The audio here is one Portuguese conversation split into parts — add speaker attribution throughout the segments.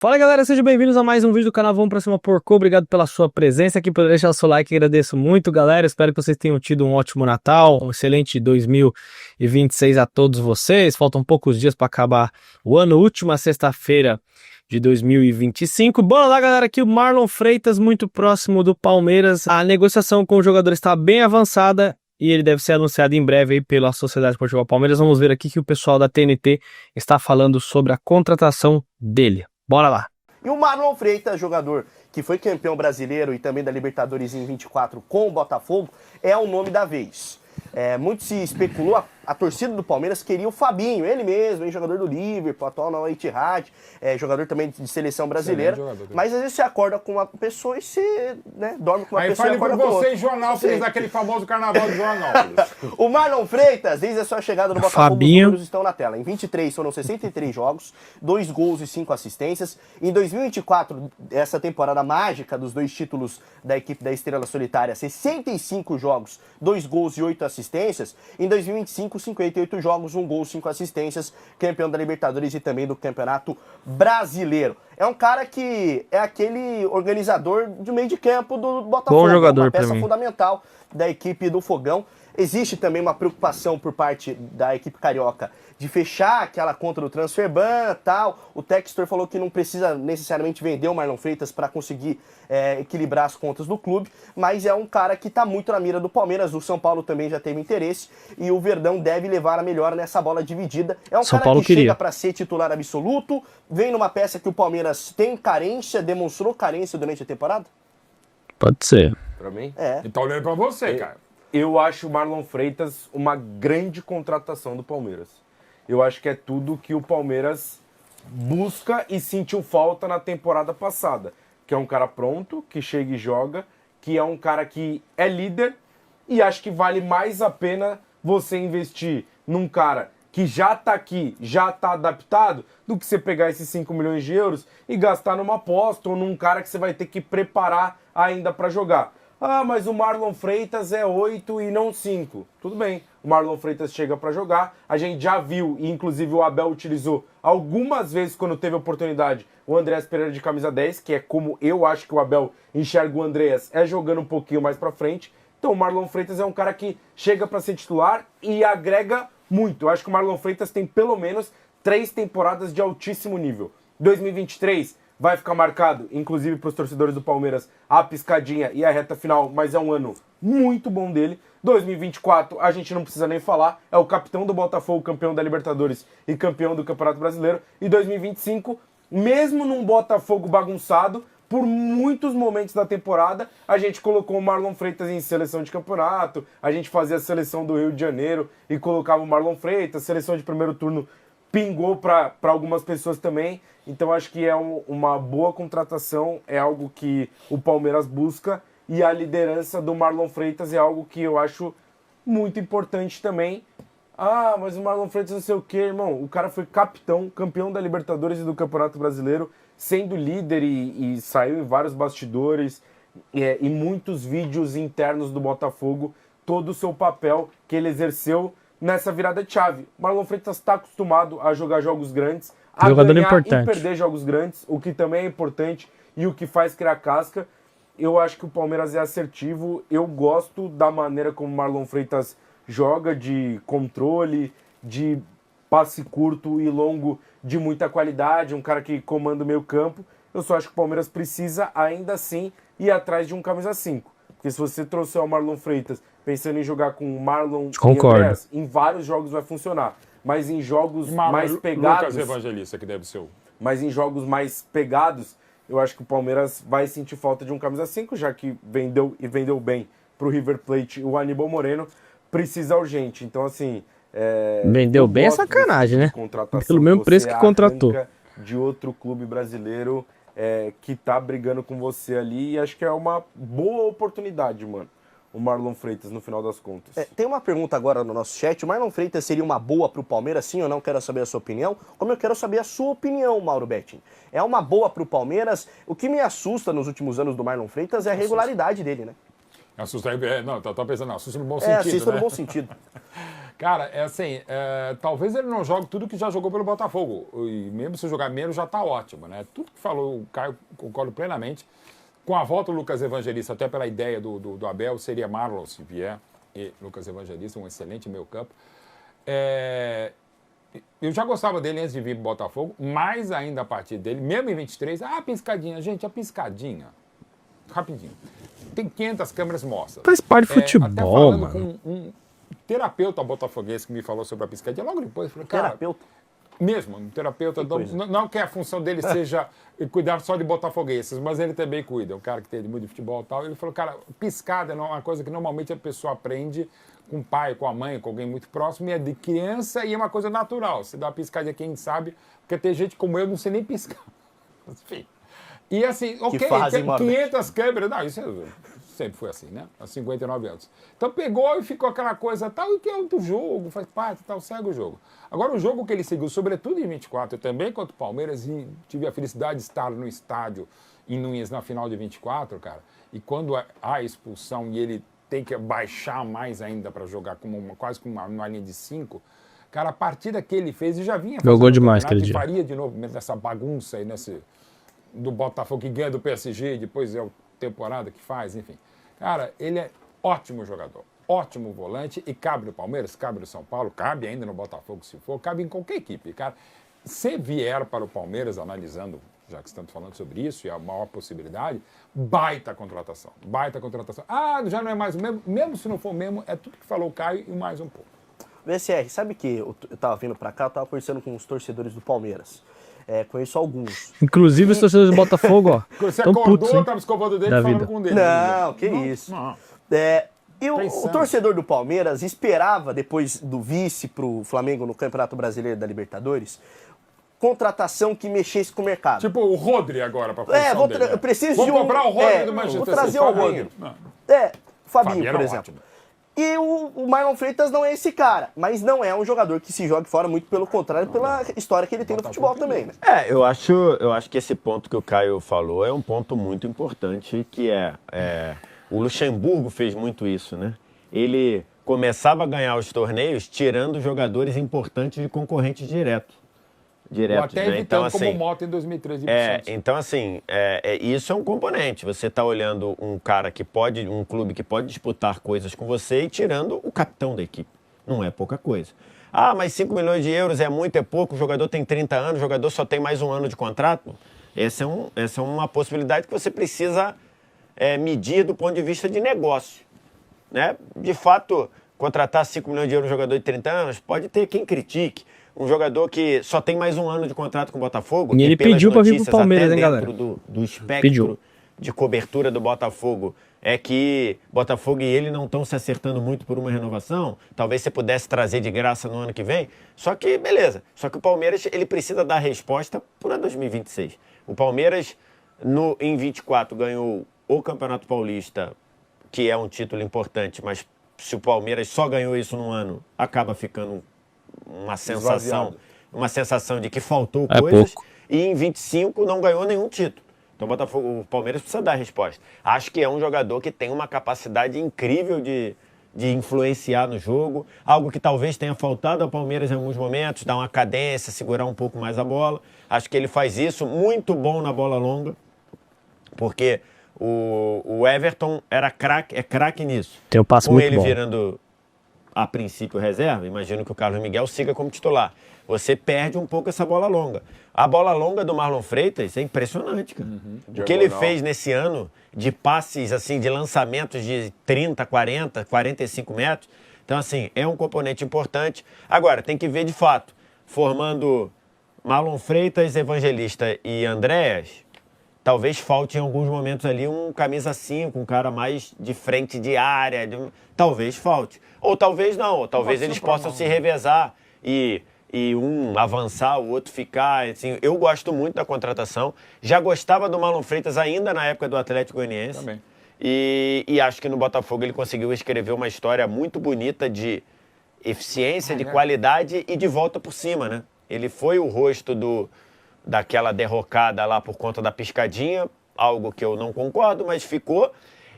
Speaker 1: Fala galera, sejam bem-vindos a mais um vídeo do canal Vamos Pra Cima Porcô. Obrigado pela sua presença aqui, por deixar o seu like, agradeço muito galera, espero que vocês tenham tido um ótimo Natal, um excelente 2026 a todos vocês. Faltam poucos dias para acabar o ano, última sexta-feira de 2025. Bora lá galera, aqui o Marlon Freitas muito próximo do Palmeiras, a negociação com o jogador está bem avançada e ele deve ser anunciado em breve aí pela Sociedade Esportiva Palmeiras. Vamos ver aqui que o pessoal da TNT está falando sobre a contratação dele. Bora lá.
Speaker 2: E o Marlon Freitas, jogador que foi campeão brasileiro e também da Libertadores em 24 com o Botafogo, é o nome da vez. Muito se especulou, a torcida do Palmeiras queria o Fabinho, ele mesmo, jogador do Liverpool, atual na Etihad, jogador também de seleção brasileira. Mas às vezes você acorda com uma pessoa e você dorme com uma pessoa e acorda com outra.
Speaker 3: Aí fale por Joanópolis, daquele famoso carnaval de Joanópolis.
Speaker 2: O Marlon Freitas, desde a sua chegada no Botafogo, os números estão na tela. Em 23 foram 63 jogos, 2 gols e 5 assistências. Em 2024, essa temporada mágica dos 2 títulos da equipe da Estrela Solitária, 65 jogos, 2 gols e 8 assistências. Em 2025, 58 jogos, 1 gol, 5 assistências, campeão da Libertadores e também do Campeonato Brasileiro. É um cara que é aquele organizador de meio de campo do Botafogo.
Speaker 1: Bom jogador,
Speaker 2: uma peça fundamental da equipe do Fogão. Existe também uma preocupação por parte da equipe carioca de fechar aquela conta do Transferban e tal. O Textor falou que não precisa necessariamente vender o Marlon Freitas para conseguir equilibrar as contas do clube, mas é um cara que está muito na mira do Palmeiras. O São Paulo também já teve interesse e o Verdão deve levar a melhor nessa bola dividida. É um cara que chega para ser titular absoluto, vem numa peça que o Palmeiras tem carência, demonstrou carência durante a temporada?
Speaker 1: Pode ser.
Speaker 3: Pra mim? E tá olhando pra você, cara. Eu acho o Marlon Freitas uma grande contratação do Palmeiras. Eu acho que é tudo que o Palmeiras busca e sentiu falta na temporada passada. Que é um cara pronto, que chega e joga, que é um cara que é líder e acho que vale mais a pena você investir num cara que já tá aqui, já tá adaptado, do que você pegar esses 5 milhões de euros e gastar numa aposta ou num cara que você vai ter que preparar ainda para jogar. Ah, mas o Marlon Freitas é 8 e não 5. Tudo bem, o Marlon Freitas chega para jogar. A gente já viu, e inclusive o Abel utilizou algumas vezes quando teve oportunidade, o Andreas Pereira de camisa 10, que é como eu acho que o Abel enxerga o Andreas, jogando um pouquinho mais para frente. Então o Marlon Freitas é um cara que chega para ser titular e agrega muito. Eu acho que o Marlon Freitas tem pelo menos 3 temporadas de altíssimo nível. 2023 vai ficar marcado, inclusive para os torcedores do Palmeiras, a piscadinha e a reta final, mas é um ano muito bom dele. 2024, a gente não precisa nem falar, é o capitão do Botafogo, campeão da Libertadores e campeão do Campeonato Brasileiro. E 2025, mesmo num Botafogo bagunçado, por muitos momentos da temporada, a gente colocou o Marlon Freitas em seleção de campeonato, a gente fazia a seleção do Rio de Janeiro e colocava o Marlon Freitas, seleção de primeiro turno pingou para algumas pessoas também. Então acho que é uma boa contratação, é algo que o Palmeiras busca e a liderança do Marlon Freitas é algo que eu acho muito importante também. Ah, mas o Marlon Freitas não sei o que, irmão. O cara foi capitão, campeão da Libertadores e do Campeonato Brasileiro, sendo líder e saiu em vários bastidores e muitos vídeos internos do Botafogo, todo o seu papel que ele exerceu nessa virada de chave. Marlon Freitas está acostumado a jogar jogos grandes, a ganhar e perder jogos grandes, o que também é importante e o que faz criar casca. Eu acho que o Palmeiras é assertivo, eu gosto da maneira como o Marlon Freitas joga, de controle, de passe curto e longo de muita qualidade, um cara que comanda o meio campo. Eu só acho que o Palmeiras precisa ainda assim ir atrás de um camisa 5. Porque se você trouxer o Marlon Freitas pensando em jogar com o Marlon e Andreas, em vários jogos vai funcionar. Mas em jogos mais pegados...
Speaker 4: Lucas Evangelista, que deve ser o...
Speaker 3: Mas em jogos mais pegados, eu acho que o Palmeiras vai sentir falta de um camisa 5, já que vendeu e vendeu bem pro River Plate o Aníbal Moreno, precisa urgente. Então, assim...
Speaker 1: vendeu bem é sacanagem, né? Pelo mesmo preço que contratou.
Speaker 3: De outro clube brasileiro que tá brigando com você ali, e acho que é uma boa oportunidade, mano. O Marlon Freitas, no final das contas.
Speaker 2: Tem uma pergunta agora no nosso chat. O Marlon Freitas seria uma boa pro Palmeiras, sim ou não? Quero saber a sua opinião. Como eu quero saber a sua opinião, Mauro Betting. É uma boa pro Palmeiras? O que me assusta nos últimos anos do Marlon Freitas é a regularidade dele, né?
Speaker 4: Assusta, não, tá pensando, não, assusta no bom sentido,
Speaker 2: assusta
Speaker 4: né?
Speaker 2: no bom sentido.
Speaker 4: Cara, é assim, talvez ele não jogue tudo que já jogou pelo Botafogo. E mesmo se jogar menos, já tá ótimo, né? Tudo que falou o Caio, concordo plenamente. Com a volta do Lucas Evangelista, até pela ideia do Abel, seria Marlon se vier, e Lucas Evangelista, um excelente meio-campo. Eu já gostava dele antes de vir pro Botafogo, mais ainda a partir dele, mesmo em 23. A piscadinha, gente, a piscadinha. Rapidinho. Tem 500 câmeras mostram.
Speaker 1: Faz parte do futebol,
Speaker 4: até falando
Speaker 1: mano.
Speaker 4: com um terapeuta botafoguês que me falou sobre a piscadinha, logo depois eu falei, cara...
Speaker 2: Terapeuta?
Speaker 4: Mesmo, um terapeuta, não que a função dele seja cuidar só de botafogueses, mas ele também cuida, um cara que tem muito de futebol e tal. Ele falou, cara, piscada é uma coisa que normalmente a pessoa aprende com o pai, com a mãe, com alguém muito próximo, e é de criança e é uma coisa natural. Você dá uma piscadinha, quem sabe, porque tem gente como eu, não sei nem piscar. Enfim. E assim, ok, tem 500 câmeras, não, isso sempre foi assim, né? Há 59 anos. Então pegou e ficou aquela coisa tal, e que é do jogo, faz parte, tal, segue o jogo. Agora o jogo que ele seguiu, sobretudo em 24, eu também contra o Palmeiras, e tive a felicidade de estar no estádio em Núñez na final de 24, cara, e quando há a expulsão e ele tem que baixar mais ainda para jogar quase com uma linha de 5, cara, a partida que ele fez, e já vinha
Speaker 1: jogou demais aquele dia.
Speaker 4: Faria de novo nessa bagunça aí, do Botafogo que ganha do PSG, depois é a temporada que faz, enfim. Cara, ele é ótimo jogador, ótimo volante e cabe no Palmeiras, cabe no São Paulo, cabe ainda no Botafogo se for, cabe em qualquer equipe, cara. Se vier para o Palmeiras, analisando, já que estamos falando sobre isso, e a maior possibilidade, baita contratação, baita contratação. Ah, já não é mais o mesmo, mesmo se não for o mesmo, é tudo que falou o Caio e mais um pouco.
Speaker 2: VSR, sabe que eu tava vindo pra cá, eu tava conversando com os torcedores do Palmeiras. Conheço alguns.
Speaker 1: Inclusive os torcedores do Botafogo, ó.
Speaker 4: Você
Speaker 1: tão
Speaker 4: acordou,
Speaker 1: putos, hein?
Speaker 4: tava escovando o dedo
Speaker 1: Da
Speaker 4: falando
Speaker 1: vida.
Speaker 4: com o dedo.
Speaker 2: Não, que isso.
Speaker 4: Não.
Speaker 2: E o torcedor do Palmeiras esperava, depois do vice pro Flamengo no Campeonato Brasileiro da Libertadores, contratação que mexesse com o mercado.
Speaker 4: Tipo o Rodri agora pra posição dele.
Speaker 2: Eu preciso
Speaker 4: vou
Speaker 2: de
Speaker 4: comprar o Rodri do Manchester
Speaker 2: Vou
Speaker 4: City.
Speaker 2: trazer o Rodri. Fabinho, por exemplo.
Speaker 4: Ótimo.
Speaker 2: E o Marlon Freitas não é esse cara, mas não é um jogador que se jogue fora, muito pelo contrário, pela história que ele tem no futebol também, né?
Speaker 5: Eu acho que esse ponto que o Caio falou é um ponto muito importante, que o Luxemburgo fez muito isso, né? Ele começava a ganhar os torneios tirando jogadores importantes de concorrentes diretos.
Speaker 4: Ou até evitando,
Speaker 5: então, assim,
Speaker 4: como o Mota em 2013.
Speaker 5: Então, assim, isso é um componente. Você está olhando um clube que pode disputar coisas com você e tirando o capitão da equipe. Não é pouca coisa. Ah, mas 5 milhões de euros é muito, é pouco, o jogador tem 30 anos, o jogador só tem mais um ano de contrato. Essa é uma possibilidade que você precisa medir do ponto de vista de negócio, né? De fato, contratar 5 milhões de euros um jogador de 30 anos, pode ter quem critique. Um jogador que só tem mais um ano de contrato com o Botafogo.
Speaker 1: E ele pediu para vir pro Palmeiras, hein, galera?
Speaker 5: Do espectro de cobertura do Botafogo é que Botafogo e ele não estão se acertando muito por uma renovação. Talvez você pudesse trazer de graça no ano que vem. Só que, beleza. Só que o Palmeiras ele precisa dar resposta para 2026. O Palmeiras, em 24, ganhou o Campeonato Paulista, que é um título importante, mas se o Palmeiras só ganhou isso num ano, acaba ficando uma sensação de que faltou coisas,
Speaker 1: pouco.
Speaker 5: E em 25 não ganhou nenhum título. Então o Palmeiras precisa dar resposta. Acho que é um jogador que tem uma capacidade incrível de influenciar no jogo, algo que talvez tenha faltado ao Palmeiras em alguns momentos, dar uma cadência, segurar um pouco mais a bola. Acho que ele faz isso, muito bom na bola longa, porque o Everton é craque nisso.
Speaker 1: Tem um passo
Speaker 5: Com
Speaker 1: muito
Speaker 5: ele
Speaker 1: bom.
Speaker 5: virando a princípio reserva, imagino que o Carlos Miguel siga como titular. Você perde um pouco essa bola longa. A bola longa do Marlon Freitas é impressionante, cara. O que ele fez nesse ano de passes, assim, de lançamentos de 30, 40, 45 metros. Então, assim, é um componente importante. Agora, tem que ver de fato, formando Marlon Freitas, Evangelista e Andréas, talvez falte em alguns momentos ali um camisa 5, um cara mais de frente de área. Talvez falte. Ou talvez não. Ou talvez eles possam se revezar e um avançar, o outro ficar. Assim, eu gosto muito da contratação. Já gostava do Marlon Freitas ainda na época do Atlético Goianiense.
Speaker 4: Também.
Speaker 5: E acho que no Botafogo ele conseguiu escrever uma história muito bonita de eficiência, de qualidade e de volta por cima, né? Ele foi o rosto daquela derrocada lá por conta da piscadinha, algo que eu não concordo, mas ficou.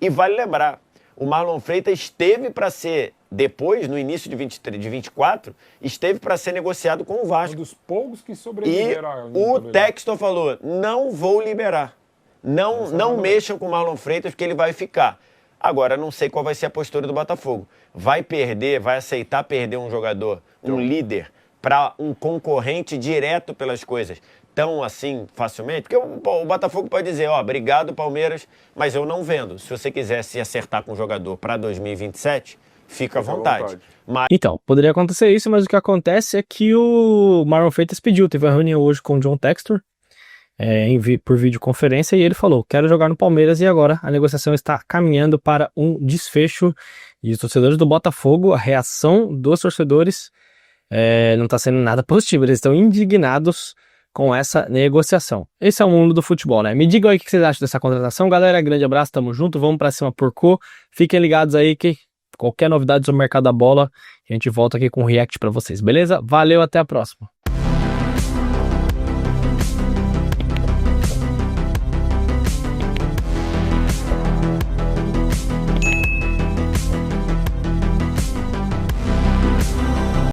Speaker 5: E vale lembrar, O Marlon Freitas esteve para ser, depois, no início de 24, esteve para ser negociado com o Vasco.
Speaker 4: Um dos poucos que
Speaker 5: E
Speaker 4: sobreviveram.
Speaker 5: o Textor falou, não vou liberar. Não mexam com o Marlon Freitas, porque ele vai ficar. Agora, não sei qual vai ser a postura do Botafogo. Vai aceitar perder um jogador, um líder, para um concorrente direto pelas coisas tão assim facilmente? Porque o Botafogo pode dizer, obrigado Palmeiras, mas eu não vendo. Se você quiser se acertar com o jogador para 2027, fica à vontade.
Speaker 1: Então, poderia acontecer isso, mas o que acontece é que o Marlon Freitas teve uma reunião hoje com o John Textor, por videoconferência, e ele falou, quero jogar no Palmeiras, e agora a negociação está caminhando para um desfecho. E os torcedores do Botafogo, a reação dos torcedores não está sendo nada positiva, eles estão indignados com essa negociação. Esse é o mundo do futebol, né? Me digam aí o que vocês acham dessa contratação, galera. Grande abraço, tamo junto, vamos pra cima, porco. Fiquem ligados aí que qualquer novidade sobre o mercado da bola, a gente volta aqui com o react pra vocês, beleza? Valeu, até a próxima.